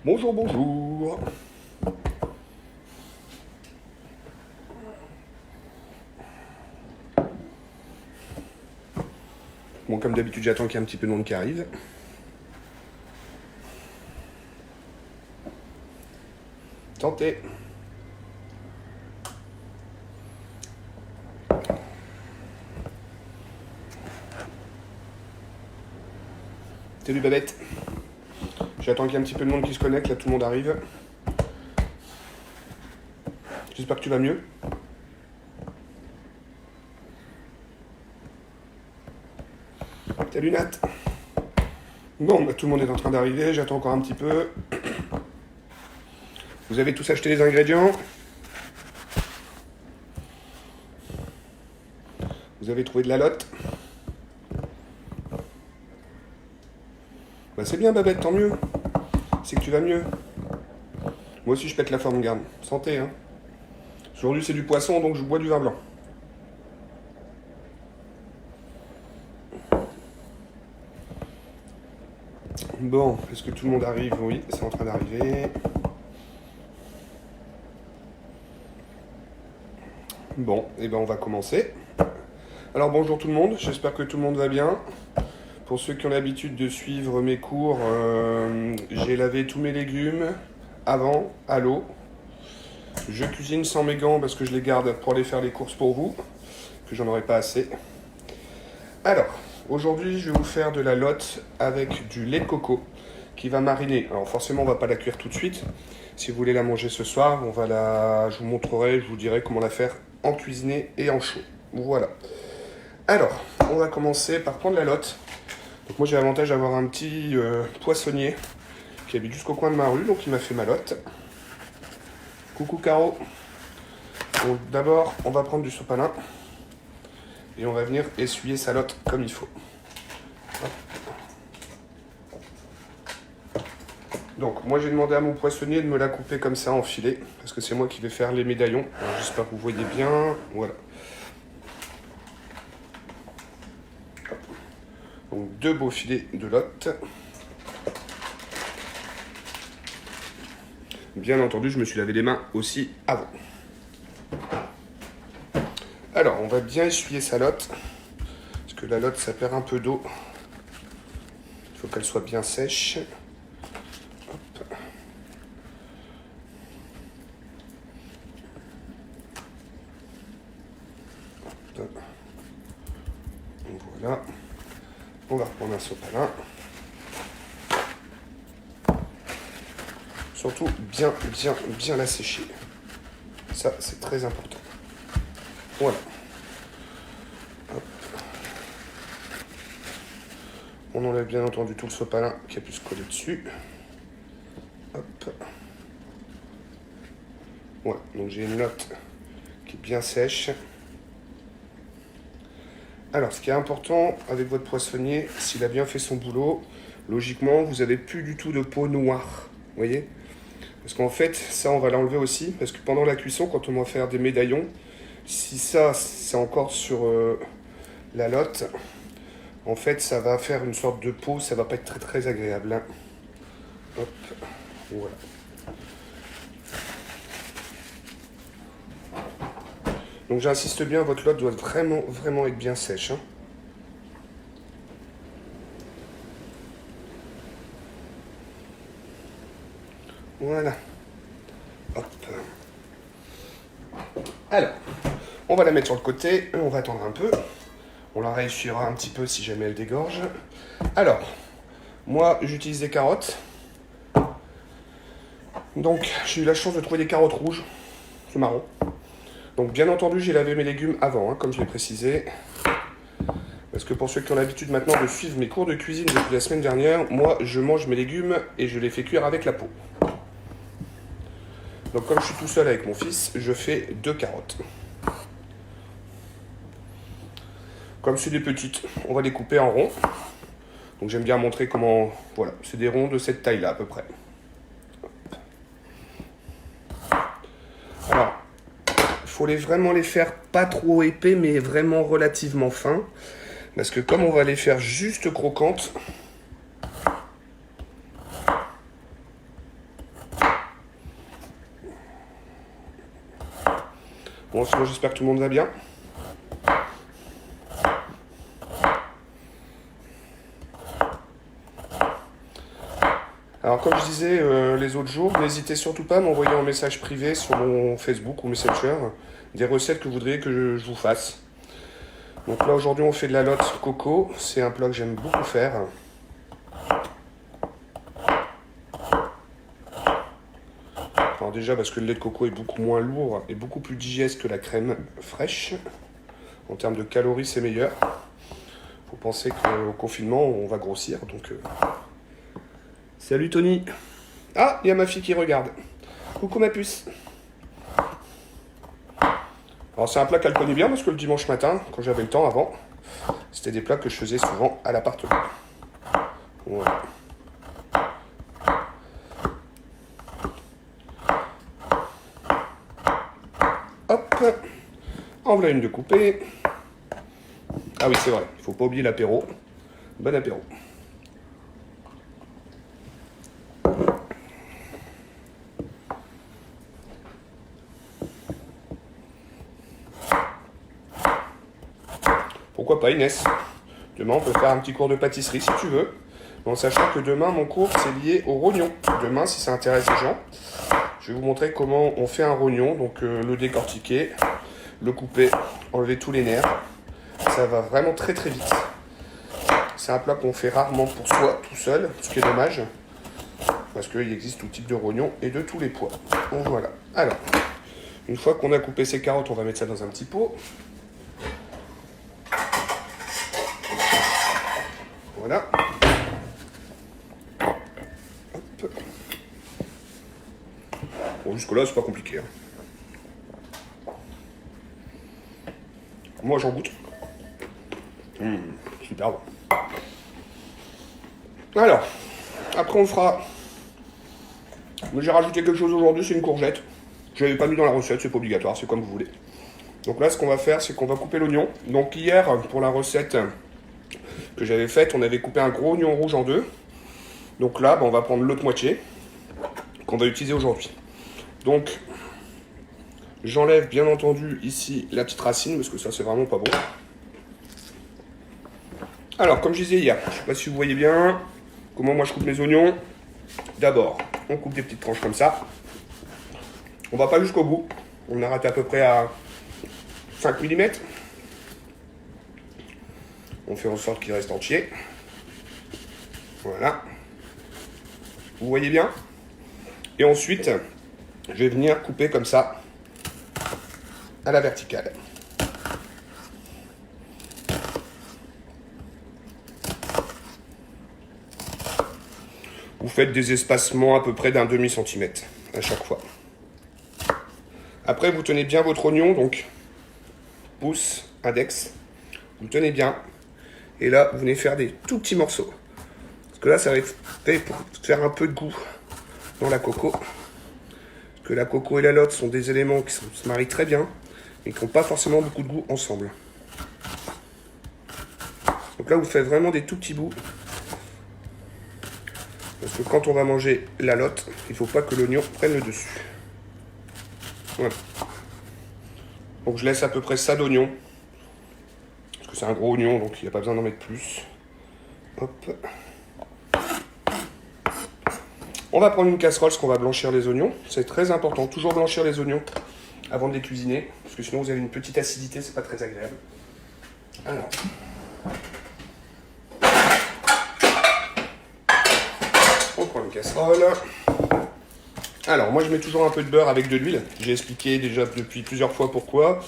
Bonjour, bonjour. Bon, comme d'habitude, j'attends qu'il y ait un petit peu de monde qui arrive. Tentez. Salut Babette. J'attends qu'il y ait un petit peu de monde qui se connecte, là tout le monde arrive. J'espère que tu vas mieux. Salut Nat. Bon, bah, tout le monde est en train d'arriver, j'attends encore un petit peu. Vous avez tous acheté les ingrédients? Vous avez trouvé de la lotte? Bah c'est bien Babette, tant mieux. C'est que tu vas mieux. Moi aussi je pète la forme, garde. Santé, hein. Aujourd'hui c'est du poisson, donc je bois du vin blanc. Bon, est-ce que tout le monde arrive? Oui, c'est en train d'arriver. Bon, et ben on va commencer. Alors bonjour tout le monde, j'espère que tout le monde va bien. Pour ceux qui ont l'habitude de suivre mes cours, j'ai lavé tous mes légumes avant, à l'eau. Je cuisine sans mes gants parce que je les garde pour aller faire les courses pour vous, que j'en aurai pas assez. Alors, aujourd'hui je vais vous faire de la lotte avec du lait de coco qui va mariner. Alors forcément on va pas la cuire tout de suite. Si vous voulez la manger ce soir, je vous montrerai, je vous dirai comment la faire en cuisiné et en chaud. Voilà. Alors, on va commencer par prendre la lotte. Donc moi j'ai l'avantage d'avoir un petit poissonnier qui habite jusqu'au coin de ma rue, donc il m'a fait ma lotte. Coucou Caro. Donc d'abord on va prendre du sopalin et on va venir essuyer sa lotte comme il faut. Hop. Donc moi j'ai demandé à mon poissonnier de me la couper comme ça en filets, parce que c'est moi qui vais faire les médaillons. Alors, j'espère que vous voyez bien. Voilà. Donc 2 beaux filets de lotte. Bien entendu, je me suis lavé les mains aussi avant. Alors, on va bien essuyer sa lotte, parce que la lotte, ça perd un peu d'eau. Il faut qu'elle soit bien sèche. Hop. Hop. Voilà. On va reprendre un sopalin. Surtout bien la sécher. Ça, c'est très important. Voilà. Hop. On enlève bien entendu tout le sopalin qui a pu se coller dessus. Hop. Voilà, donc j'ai une lotte qui est bien sèche. Alors, ce qui est important avec votre poissonnier, s'il a bien fait son boulot, logiquement, vous n'avez plus du tout de peau noire. Vous voyez? Parce qu'en fait, ça, on va l'enlever aussi. Parce que pendant la cuisson, quand on va faire des médaillons, si ça, c'est encore sur la lotte, en fait, ça va faire une sorte de peau. Ça va pas être très très agréable. Hein. Hop, voilà. Donc j'insiste bien, votre lotte doit vraiment être bien sèche. Hein. Voilà. Hop. Alors, on va la mettre sur le côté, on va attendre un peu. On la réussira un petit peu si jamais elle dégorge. Alors, moi j'utilise des carottes. Donc j'ai eu la chance de trouver des carottes rouges. C'est marrant. Donc bien entendu j'ai lavé mes légumes avant, hein, comme je l'ai précisé. Parce que pour ceux qui ont l'habitude maintenant de suivre mes cours de cuisine depuis la semaine dernière, moi je mange mes légumes et je les fais cuire avec la peau. Donc comme je suis tout seul avec mon fils, je fais 2 carottes. Comme c'est des petites, on va les couper en ronds. Donc j'aime bien montrer comment... Voilà, c'est des ronds de cette taille-là à peu près. Alors, il faut vraiment les faire pas trop épais, mais vraiment relativement fins. Parce que comme on va les faire juste croquantes, Bon, sinon j'espère que tout le monde va bien. Alors comme je disais les autres jours, n'hésitez surtout pas à m'envoyer un message privé sur mon Facebook ou Messenger des recettes que vous voudriez que je vous fasse. Donc là aujourd'hui on fait de la lotte coco, c'est un plat que j'aime beaucoup faire. Alors déjà parce que le lait de coco est beaucoup moins lourd et beaucoup plus digeste que la crème fraîche. En termes de calories c'est meilleur. Faut penser qu'au confinement on va grossir donc... Salut Tony. Ah, il y a ma fille qui regarde. Coucou ma puce. Alors c'est un plat qu'elle connaît bien parce que le dimanche matin, quand j'avais le temps avant, c'était des plats que je faisais souvent à l'appartement. Voilà. Hop. En voilà une de coupée. Ah oui c'est vrai, il faut pas oublier l'apéro. Bon apéro. Pourquoi pas Inès? Demain on peut faire un petit cours de pâtisserie si tu veux. En sachant que demain mon cours c'est lié au rognon. Demain si ça intéresse les gens, je vais vous montrer comment on fait un rognon. Donc le décortiquer, le couper, enlever tous les nerfs. Ça va vraiment très très vite. C'est un plat qu'on fait rarement pour soi tout seul, ce qui est dommage. Parce qu'il existe tout type de rognon et de tous les poids. Donc voilà. Alors, une fois qu'on a coupé ces carottes, on va mettre ça dans un petit pot. Voilà. Hop. Bon, jusque-là, c'est pas compliqué. Moi, j'en goûte. Super bon. Alors, après, on fera... J'ai rajouté quelque chose aujourd'hui, c'est une courgette. Je l'avais pas mis dans la recette, c'est pas obligatoire, c'est comme vous voulez. Donc là, ce qu'on va faire, c'est qu'on va couper l'oignon. Donc hier, pour la recette que j'avais faite, on avait coupé un gros oignon rouge en deux. Donc là, on va prendre l'autre moitié qu'on va utiliser aujourd'hui. Donc, j'enlève bien entendu ici la petite racine parce que ça, c'est vraiment pas bon. Alors, comme je disais hier, je sais pas si vous voyez bien comment moi je coupe mes oignons. D'abord, on coupe des petites tranches comme ça. On va pas jusqu'au bout. On arrête à peu près à 5 mm. On fait en sorte qu'il reste entier. Voilà. Vous voyez bien? Et ensuite, je vais venir couper comme ça à la verticale. Vous faites des espacements à peu près d'un demi-centimètre à chaque fois. Après, vous tenez bien votre oignon, donc pouce, index. Vous tenez bien. Et là, vous venez faire des tout petits morceaux. Parce que là, ça va être fait pour faire un peu de goût dans la coco. Parce que la coco et la lotte sont des éléments qui se marient très bien, mais qui n'ont pas forcément beaucoup de goût ensemble. Donc là, vous faites vraiment des tout petits bouts. Parce que quand on va manger la lotte, il ne faut pas que l'oignon prenne le dessus. Voilà. Donc je laisse à peu près ça d'oignon. Parce que c'est un gros oignon, donc il n'y a pas besoin d'en mettre plus. Hop. On va prendre une casserole, parce qu'on va blanchir les oignons. C'est très important, toujours blanchir les oignons avant de les cuisiner. Parce que sinon vous avez une petite acidité, c'est pas très agréable. Alors. On prend une casserole. Alors, moi je mets toujours un peu de beurre avec de l'huile. J'ai expliqué déjà depuis plusieurs fois pourquoi.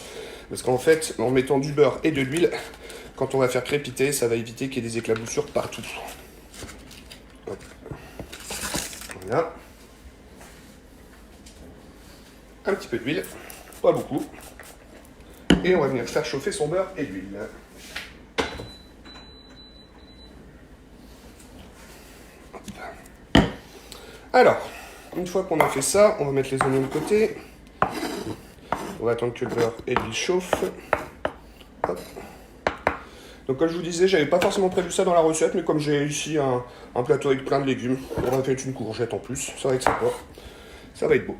Parce qu'en fait, en mettant du beurre et de l'huile, quand on va faire crépiter, ça va éviter qu'il y ait des éclaboussures partout. Hop. Voilà. Un petit peu d'huile, pas beaucoup. Et on va venir faire chauffer son beurre et l'huile. Alors, une fois qu'on a fait ça, on va mettre les oignons de côté. On va attendre que le beurre et l'huile chauffent. Hop. Donc comme je vous disais, j'avais pas forcément prévu ça dans la recette, mais comme j'ai ici un plateau avec plein de légumes, on va mettre une courgette en plus, ça va être sympa. Ça va être beau.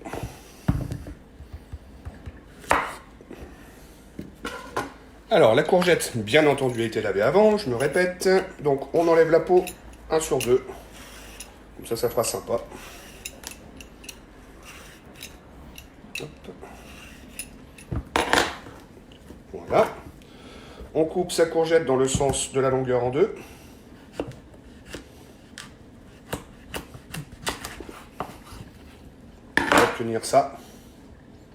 Alors, la courgette, bien entendu, a été lavée avant, je me répète. Donc, on enlève la peau 1 sur 2. Comme ça fera sympa. Hop. Voilà. On coupe sa courgette dans le sens de la longueur en deux. On va obtenir ça.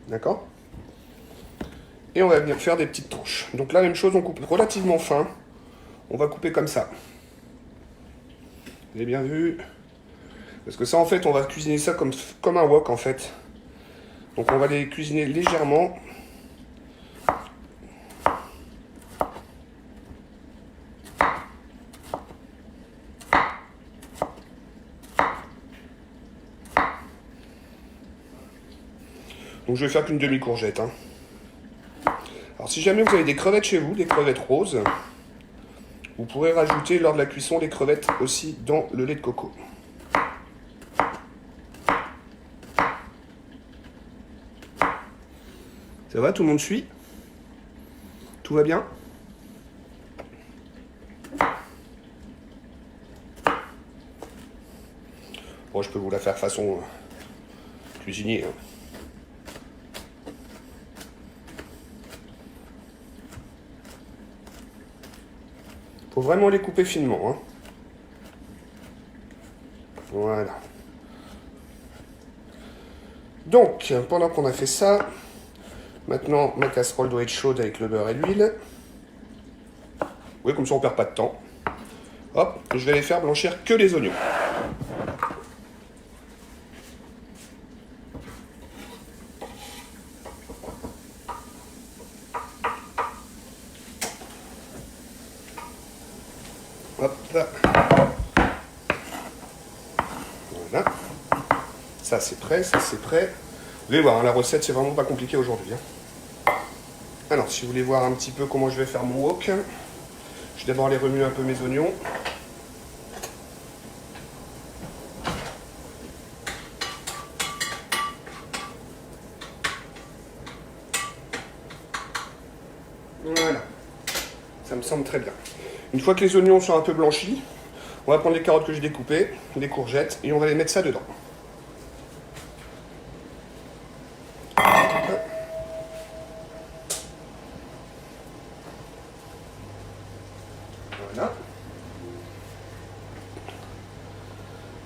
D'accord ? Et on va venir faire des petites tranches. Donc là, même chose, on coupe relativement fin. On va couper comme ça. Vous avez bien vu ? Parce que ça, en fait, on va cuisiner ça comme un wok, en fait. Donc on va les cuisiner légèrement. Donc je vais faire qu'une demi-courgette. Hein. Alors si jamais vous avez des crevettes chez vous, des crevettes roses, vous pourrez rajouter lors de la cuisson les crevettes aussi dans le lait de coco. Ça va, tout le monde suit? Tout va bien? Bon, je peux vous la faire façon cuisinier. Hein. Faut vraiment les couper finement. Hein. Voilà. Donc, pendant qu'on a fait ça, maintenant ma casserole doit être chaude avec le beurre et l'huile. Oui, comme ça on perd pas de temps. Hop, je vais les faire blanchir que les oignons. Hop. Voilà. Ça c'est prêt, ça c'est prêt. Vous allez voir, hein, la recette c'est vraiment pas compliqué aujourd'hui. Hein. Alors, si vous voulez voir un petit peu comment je vais faire mon wok, je vais d'abord aller remuer un peu mes oignons. Voilà. Ça me semble très bien. Une fois que les oignons sont un peu blanchis, on va prendre les carottes que j'ai découpées, les courgettes, et on va les mettre ça dedans. Voilà.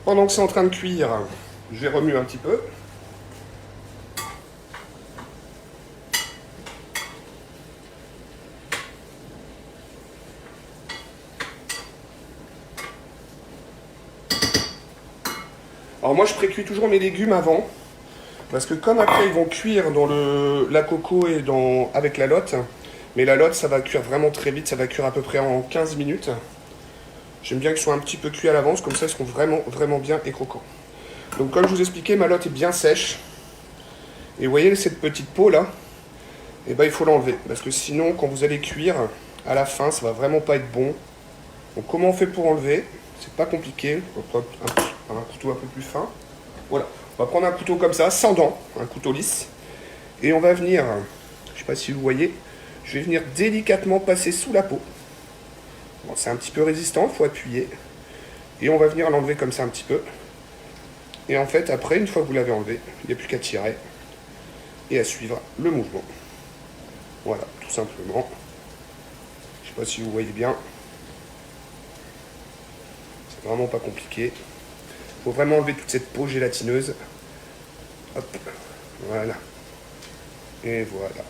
Pendant que c'est en train de cuire, je vais remuer un petit peu. Alors moi je précuis toujours mes légumes avant, parce que comme après ils vont cuire dans la coco et avec la lotte, mais la lotte ça va cuire vraiment très vite, ça va cuire à peu près en 15 minutes. J'aime bien qu'ils soient un petit peu cuits à l'avance, comme ça ils seront vraiment bien et croquants. Donc comme je vous expliquais, ma lotte est bien sèche. Et vous voyez cette petite peau là, et ben il faut l'enlever, parce que sinon quand vous allez cuire, à la fin ça va vraiment pas être bon. Donc comment on fait pour enlever? C'est pas compliqué, on va prendre un couteau un peu plus fin. Voilà, on va prendre un couteau comme ça, sans dents, un couteau lisse. Et on va venir, je sais pas si vous voyez, je vais venir délicatement passer sous la peau. Bon, c'est un petit peu résistant, il faut appuyer. Et on va venir l'enlever comme ça un petit peu. Et en fait, après, une fois que vous l'avez enlevé, il n'y a plus qu'à tirer et à suivre le mouvement. Voilà, tout simplement. Je sais pas si vous voyez bien. C'est vraiment pas compliqué. Il faut vraiment enlever toute cette peau gélatineuse. Hop, voilà. Et voilà.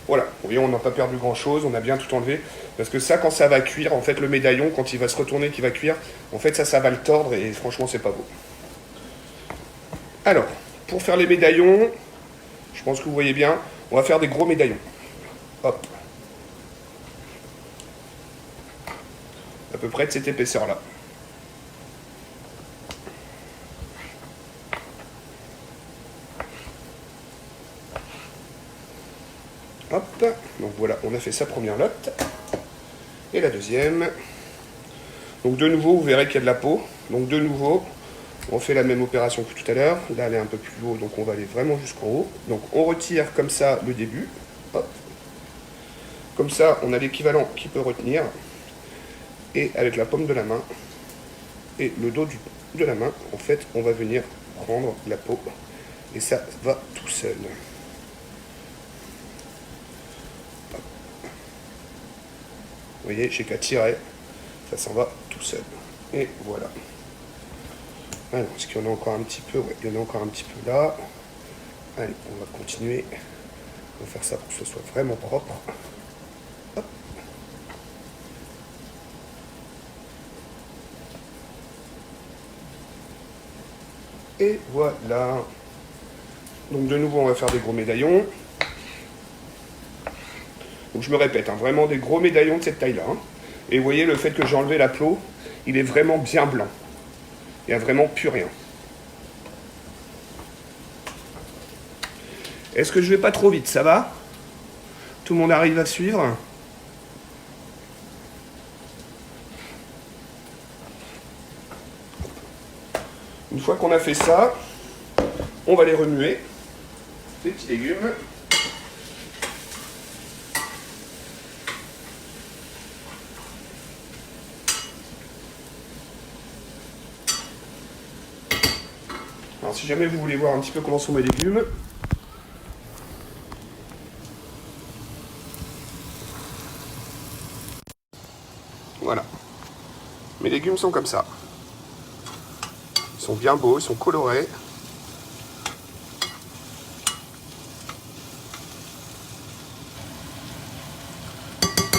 Voilà, vous voyez, on n'a pas perdu grand chose, on a bien tout enlevé. Parce que ça, quand ça va cuire, en fait, le médaillon, quand il va se retourner, qu'il va cuire, en fait, ça va le tordre et franchement, c'est pas beau. Alors, pour faire les médaillons, je pense que vous voyez bien, on va faire des gros médaillons. Hop. À peu près de cette épaisseur-là. Hop, donc voilà, on a fait sa première lotte. Et la deuxième. Donc de nouveau, vous verrez qu'il y a de la peau. Donc de nouveau, on fait la même opération que tout à l'heure. Là, elle est un peu plus haut, donc on va aller vraiment jusqu'en haut. Donc on retire comme ça le début. Hop. Comme ça, on a l'équivalent qui peut retenir. Et avec la paume de la main et le dos de la main, en fait, on va venir prendre la peau. Et ça va tout seul. Hop. Vous voyez, j'ai qu'à tirer. Ça s'en va tout seul. Et voilà. Alors, est-ce qu'il y en a encore un petit peu? Ouais, il y en a encore un petit peu là. Allez, on va continuer. On va faire ça pour que ce soit vraiment propre. Hop. Et voilà. Donc de nouveau, on va faire des gros médaillons. Donc je me répète, hein, vraiment des gros médaillons de cette taille-là. Hein. Et vous voyez, le fait que j'ai enlevé la peau, il est vraiment bien blanc. Il n'y a vraiment plus rien. Est-ce que je vais pas trop vite? Ça va? Tout le monde arrive à suivre? Une fois qu'on a fait ça, on va les remuer. Les petits légumes. Alors si jamais vous voulez voir un petit peu comment sont mes légumes, voilà. Mes légumes sont comme ça. Ils sont bien beaux, ils sont colorés.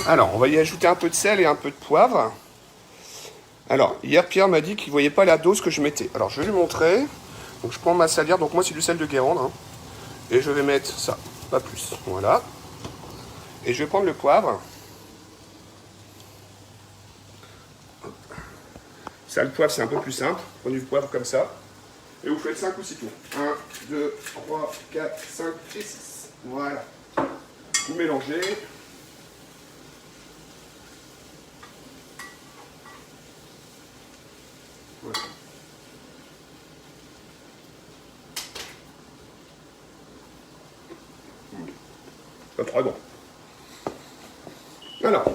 Alors, on va y ajouter un peu de sel et un peu de poivre. Alors, hier, Pierre m'a dit qu'il ne voyait pas la dose que je mettais. Alors, je vais lui montrer. Donc, je prends ma salière. Donc, moi, c'est du sel de Guérande. Hein. Et je vais mettre ça, pas plus. Voilà. Et je vais prendre le poivre. Ça, le poivre, c'est un peu plus simple. Prenez du poivre comme ça. Et vous faites 5 ou 6 tours. 1, 2, 3, 4, 5 et 6. Voilà. Vous mélangez. Voilà. C'est très bon. Alors,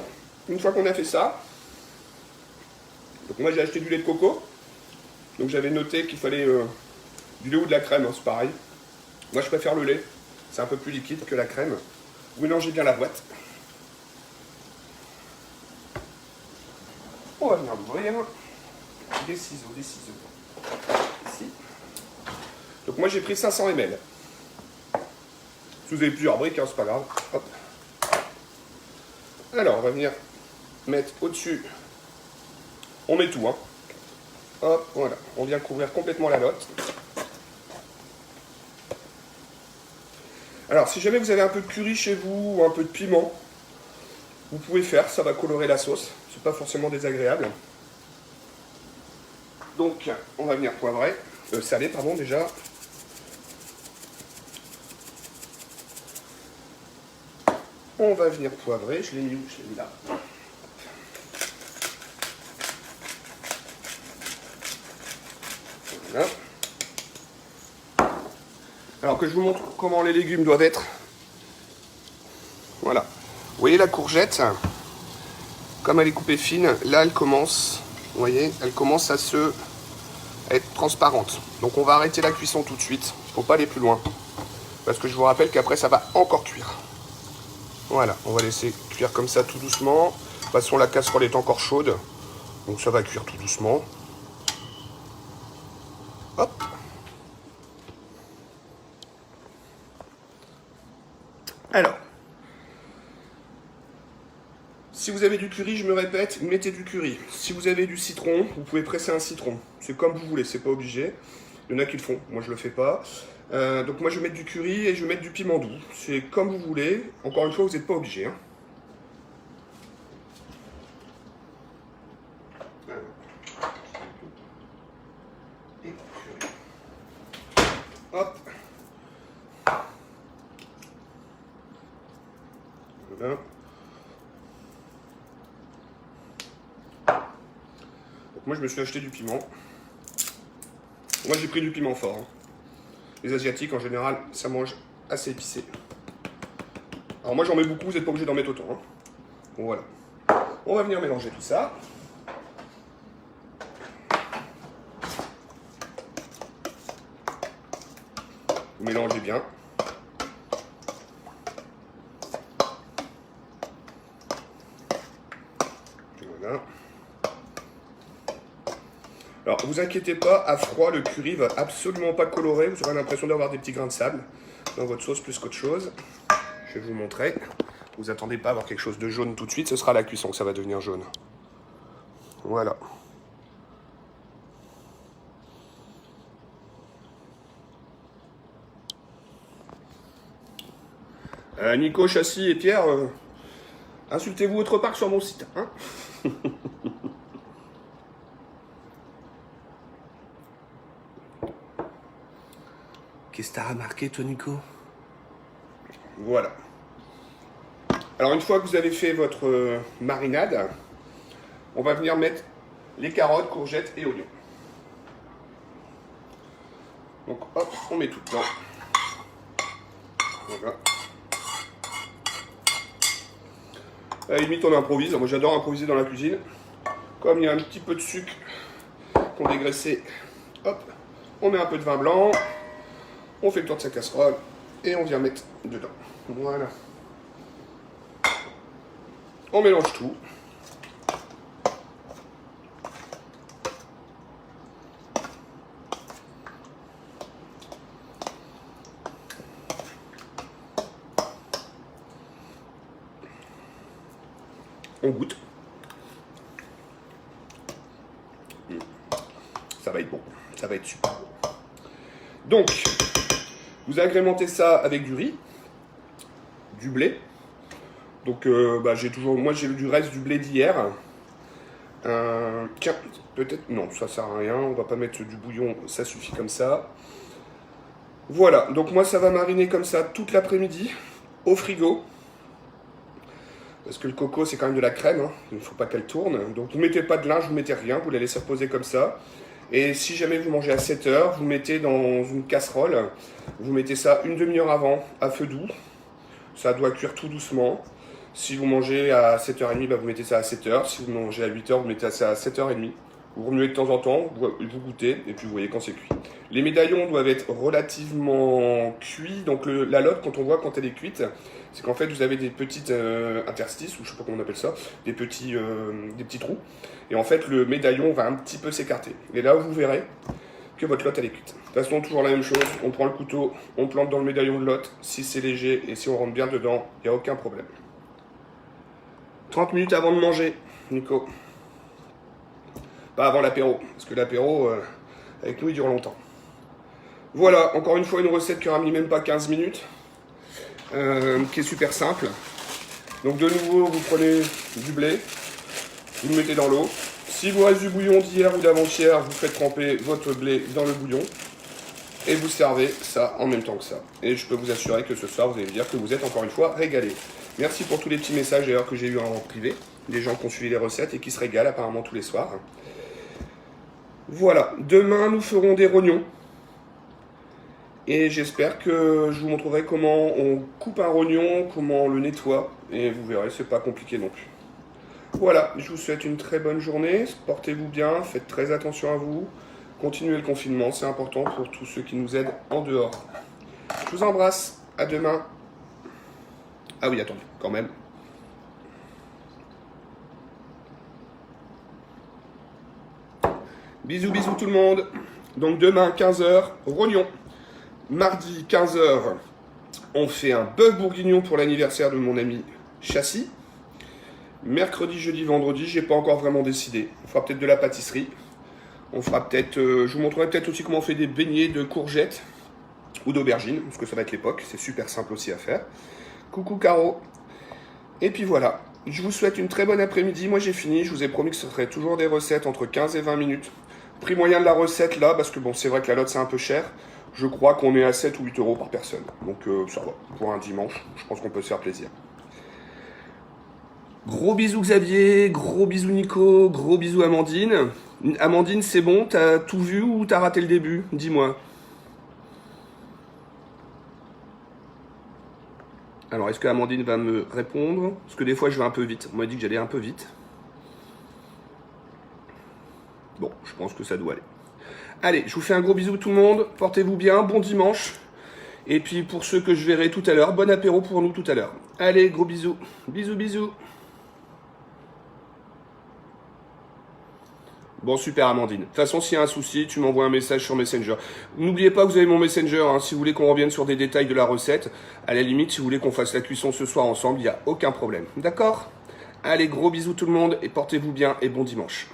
une fois qu'on a fait ça, donc moi j'ai acheté du lait de coco. Donc j'avais noté qu'il fallait du lait ou de la crème, hein, c'est pareil. Moi je préfère le lait, c'est un peu plus liquide que la crème. Vous mélangez bien la boîte. On va venir l'ouvrir. Des ciseaux, des ciseaux. Ici. Donc moi j'ai pris 500 ml. Si vous avez plusieurs briques, hein, c'est pas grave. Hop. Alors on va venir mettre au-dessus. On met tout, hein. Hop, voilà. On vient couvrir complètement la lotte. Alors si jamais vous avez un peu de curry chez vous ou un peu de piment, vous pouvez faire, ça va colorer la sauce. C'est pas forcément désagréable. Donc on va venir poivrer, saler pardon déjà. On va venir poivrer, je l'ai mis où? Je l'ai mis là. Voilà. Alors que je vous montre comment les légumes doivent être. Voilà. Vous voyez la courgette, comme elle est coupée fine, là elle commence, vous voyez, elle commence à être transparente. Donc on va arrêter la cuisson tout de suite. Il ne faut pas aller plus loin. Parce que je vous rappelle qu'après ça va encore cuire. Voilà, on va laisser cuire comme ça tout doucement. De toute façon la casserole est encore chaude. Donc ça va cuire tout doucement. Hop. Alors. Si vous avez du curry, je me répète, mettez du curry. Si vous avez du citron, vous pouvez presser un citron. C'est comme vous voulez, c'est pas obligé. Il y en a qui le font, moi je le fais pas. Donc moi je vais mettre du curry et je vais mettre du piment doux. C'est comme vous voulez. Encore une fois, vous n'êtes pas obligé. Hein. Hop. Voilà. Donc moi je me suis acheté du piment. Moi j'ai pris du piment fort. Hein. Les Asiatiques en général ça mange assez épicé. Alors moi j'en mets beaucoup, vous n'êtes pas obligé d'en mettre autant. Hein. Voilà. On va venir mélanger tout ça. Vous mélangez bien. Voilà. Alors, vous inquiétez pas, à froid, le curry va absolument pas colorer. Vous aurez l'impression d'avoir des petits grains de sable dans votre sauce plus qu'autre chose. Je vais vous montrer. Vous attendez pas à avoir quelque chose de jaune tout de suite. Ce sera à la cuisson que ça va devenir jaune. Voilà. Nico, Châssis et Pierre, insultez-vous autre part que sur mon site. Hein. Qu'est-ce que t'as remarqué, toi, Nico? Voilà. Alors, une fois que vous avez fait votre marinade, on va venir mettre les carottes, courgettes et oignons. Donc, hop, on met tout dedans. Voilà. À la limite, on improvise. Moi, j'adore improviser dans la cuisine. Comme il y a un petit peu de sucre qu'on dégraissait, hop, on met un peu de vin blanc. On fait le tour de sa casserole et on vient mettre dedans. Voilà. On mélange tout. On goûte. Ça va être bon. Ça va être super bon. Donc, vous agrémentez ça avec du riz, du blé. Donc, moi j'ai du reste du blé d'hier. Tiens, peut-être, non, ça sert à rien. On va pas mettre du bouillon, ça suffit comme ça. Voilà, donc moi ça va mariner comme ça toute l'après-midi au frigo. Parce que le coco c'est quand même de la crème, hein. Il ne faut pas qu'elle tourne. Donc vous ne mettez pas de linge, vous ne mettez rien, vous la laissez reposer comme ça. Et si jamais vous mangez à 7 heures, vous mettez dans une casserole, vous mettez ça une demi-heure avant à feu doux. Ça doit cuire tout doucement. Si vous mangez à 7h30, vous mettez ça à 7h. Si vous mangez à 8h, vous mettez ça à 7h30. Vous remuez de temps en temps, vous goûtez et puis vous voyez quand c'est cuit. Les médaillons doivent être relativement cuits. Donc la lotte, quand on voit quand elle est cuite, c'est qu'en fait vous avez des petites interstices, ou je sais pas comment on appelle ça, des petits trous. Et en fait le médaillon va un petit peu s'écarter. Et là vous verrez que votre lotte elle est cuite. De toute façon toujours la même chose, on prend le couteau, on plante dans le médaillon de lotte. Si c'est léger et si on rentre bien dedans, il n'y a aucun problème. 30 minutes avant de manger, Nico. Pas avant l'apéro, parce que l'apéro, avec nous, il dure longtemps. Voilà, encore une fois, une recette qui aura mis même pas 15 minutes, qui est super simple. Donc de nouveau, vous prenez du blé, vous le mettez dans l'eau. Si vous reste du bouillon d'hier ou d'avant-hier, vous faites tremper votre blé dans le bouillon, et vous servez ça en même temps que ça. Et je peux vous assurer que ce soir, vous allez me dire que vous êtes encore une fois régalés. Merci pour tous les petits messages d'ailleurs que j'ai eu en privé, des gens qui ont suivi les recettes et qui se régalent apparemment tous les soirs. Voilà, demain nous ferons des rognons. Et j'espère que je vous montrerai comment on coupe un rognon, comment on le nettoie. Et vous verrez, c'est pas compliqué non plus. Voilà, je vous souhaite une très bonne journée. Portez-vous bien, faites très attention à vous. Continuez le confinement, c'est important pour tous ceux qui nous aident en dehors. Je vous embrasse, à demain. Ah oui, attendez, quand même. Bisous, bisous tout le monde. Donc demain, 15h, rognon. Mardi, 15h, on fait un bœuf bourguignon pour l'anniversaire de mon ami Châssis. Mercredi, jeudi, vendredi, j'ai pas encore vraiment décidé. On fera peut-être de la pâtisserie. On fera peut-être, je vous montrerai peut-être aussi comment on fait des beignets de courgettes ou d'aubergines, parce que ça va être l'époque. C'est super simple aussi à faire. Coucou Caro. Et puis voilà. Je vous souhaite une très bonne après-midi. Moi j'ai fini. Je vous ai promis que ce serait toujours des recettes entre 15 et 20 minutes. Prix moyen de la recette là, parce que bon, c'est vrai que la lotte c'est un peu cher. Je crois qu'on est à 7 ou 8 euros par personne. Donc ça va. Pour un dimanche, je pense qu'on peut se faire plaisir. Gros bisous Xavier, gros bisous Nico, gros bisous Amandine. Amandine, c'est bon, t'as tout vu ou t'as raté le début? Dis-moi. Alors, est-ce que Amandine va me répondre? Parce que des fois, je vais un peu vite. On m'a dit que j'allais un peu vite. Bon, je pense que ça doit aller. Allez, je vous fais un gros bisou tout le monde. Portez-vous bien, bon dimanche. Et puis pour ceux que je verrai tout à l'heure, bon apéro pour nous tout à l'heure. Allez, gros bisous. Bisous, bisous. Bon, super Amandine. De toute façon, s'il y a un souci, tu m'envoies un message sur Messenger. N'oubliez pas que vous avez mon Messenger, hein, si vous voulez qu'on revienne sur des détails de la recette. À la limite, si vous voulez qu'on fasse la cuisson ce soir ensemble, il n'y a aucun problème. D'accord? Allez, gros bisous tout le monde et portez-vous bien et bon dimanche.